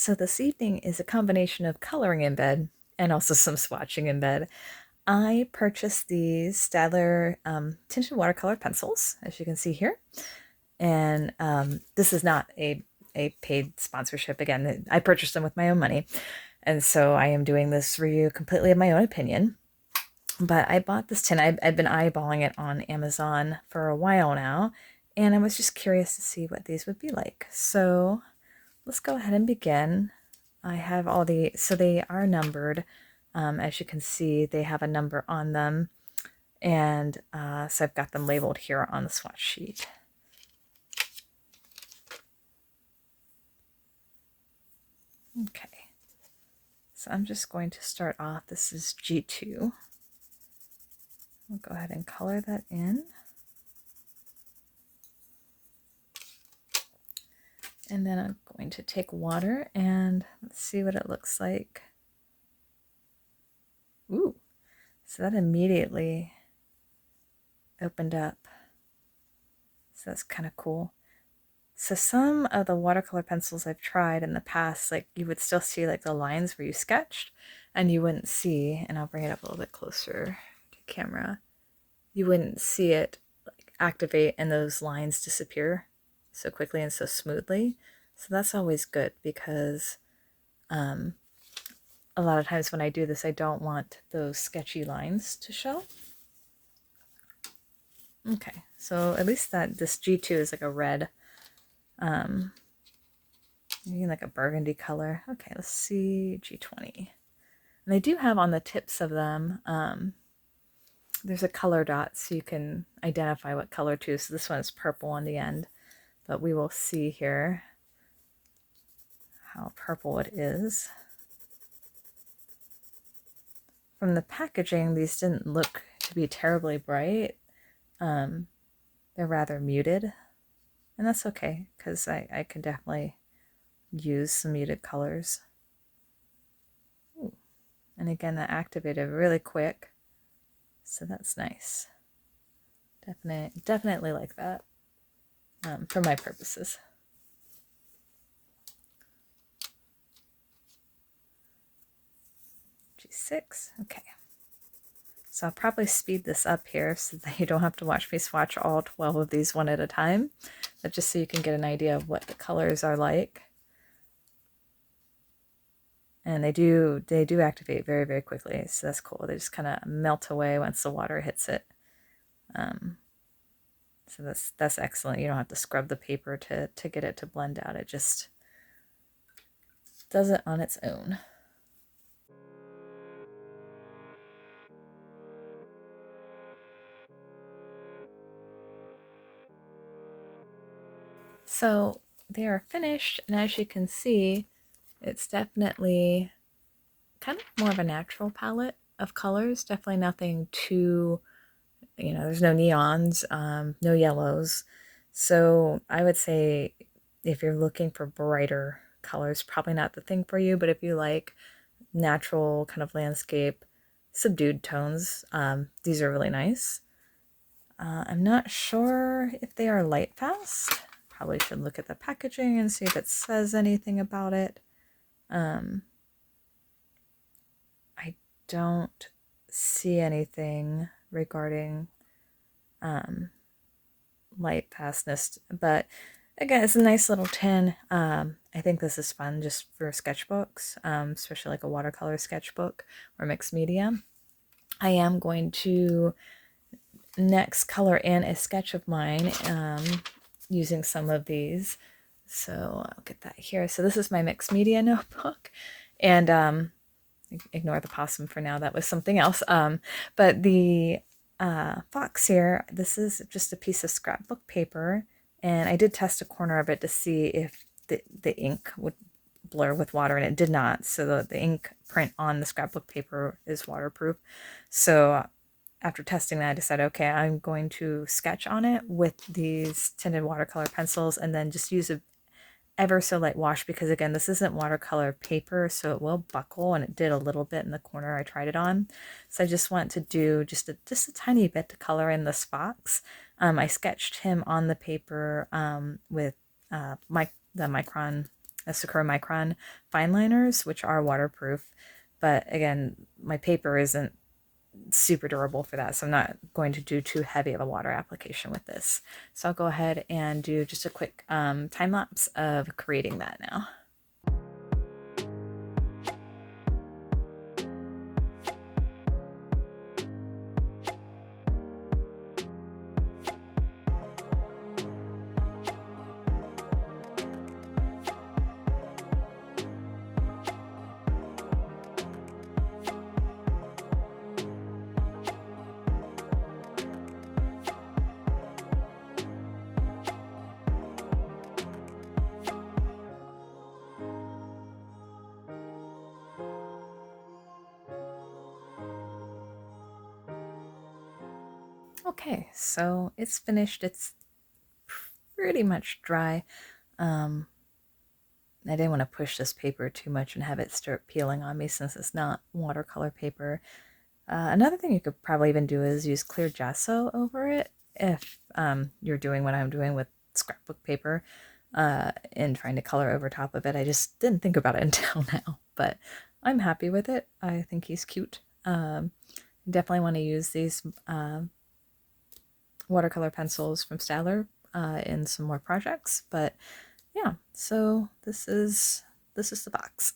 So this evening is a combination of coloring in bed and also some swatching in bed. I purchased these Staedtler Tinted Watercolor pencils, as you can see here. And this is not a paid sponsorship. Again, I purchased them with my own money. And so I am doing this review completely of my own opinion. But I bought this tin. I've been eyeballing it on Amazon for a while now. And I was just curious to see what these would be like. So let's go ahead and begin. I have all the, so they are numbered. As you can see, they have a number on them. And so I've got them labeled here on the swatch sheet. Okay, so I'm just going to start off. This is G2. I'll go ahead and color that in. And then I'm going to take water and let's see what it looks like. Ooh, so that immediately opened up. So that's kind of cool. So some of the watercolor pencils I've tried in the past, like you would still see like the lines where you sketched and you wouldn't see, and I'll bring it up a little bit closer to camera, you wouldn't see it like activate and those lines disappear so quickly and so smoothly. So that's always good because a lot of times when I do this, I don't want those sketchy lines to show. Okay, so at least that this G2 is like a red, maybe like a burgundy color. Okay, let's see G20. And they do have on the tips of them, there's a color dot so you can identify what color to. So this one is purple on the end, but we will see here how purple it is. From the packaging, these didn't look to be terribly bright. They're rather muted, and that's okay because I can definitely use some muted colors. Ooh. And again, that activated really quick, so that's nice. Definitely like that for my purposes. G6, okay. So I'll probably speed this up here so that you don't have to watch me swatch all 12 of these one at a time, but just so you can get an idea of what the colors are like. And they do activate very, very quickly, so that's cool. They just kind of melt away once the water hits it. So that's excellent. You don't have to scrub the paper to get it to blend out. It just does it on its own. So they are finished, and as you can see, it's definitely kind of more of a natural palette of colors. Definitely nothing too, there's no neons, no yellows. So I would say if you're looking for brighter colors, probably not the thing for you, but if you like natural kind of landscape, subdued tones, these are really nice. I'm not sure if they are light fast. Probably should look at the packaging and see if it says anything about it. I don't see anything regarding light fastness, but again, it's a nice little tin. I think this is fun just for sketchbooks, especially like a watercolor sketchbook or mixed media. I am going to next color in a sketch of mine using some of these. So I'll get that here. So this is my mixed media notebook, and ignore the possum for now. That was something else. But the fox here, this is just a piece of scrapbook paper, and I did test a corner of it to see if the ink would blur with water, and it did not. So the ink print on the scrapbook paper is waterproof. So after testing that, I decided, okay, I'm going to sketch on it with these tinted watercolor pencils and then just use a ever so light wash, because again, this isn't watercolor paper, so it will buckle, and it did a little bit in the corner I tried it on. So I just want to do just a tiny bit to color in this fox. I sketched him on the paper with the micron Sakura Micron fine liners, which are waterproof. But again, my paper isn't super durable for that, so I'm not going to do too heavy of a water application with this. So I'll go ahead and do just a quick time lapse of creating that now. Okay, so it's finished. It's pretty much dry. I didn't want to push this paper too much and have it start peeling on me since it's not watercolor paper. Another thing you could probably even do is use clear gesso over it if you're doing what I'm doing with scrapbook paper and trying to color over top of it. I just didn't think about it until now, but I'm happy with it. I think he's cute. Definitely want to use these watercolor pencils from Staedtler in some more projects, but yeah, so this is the box.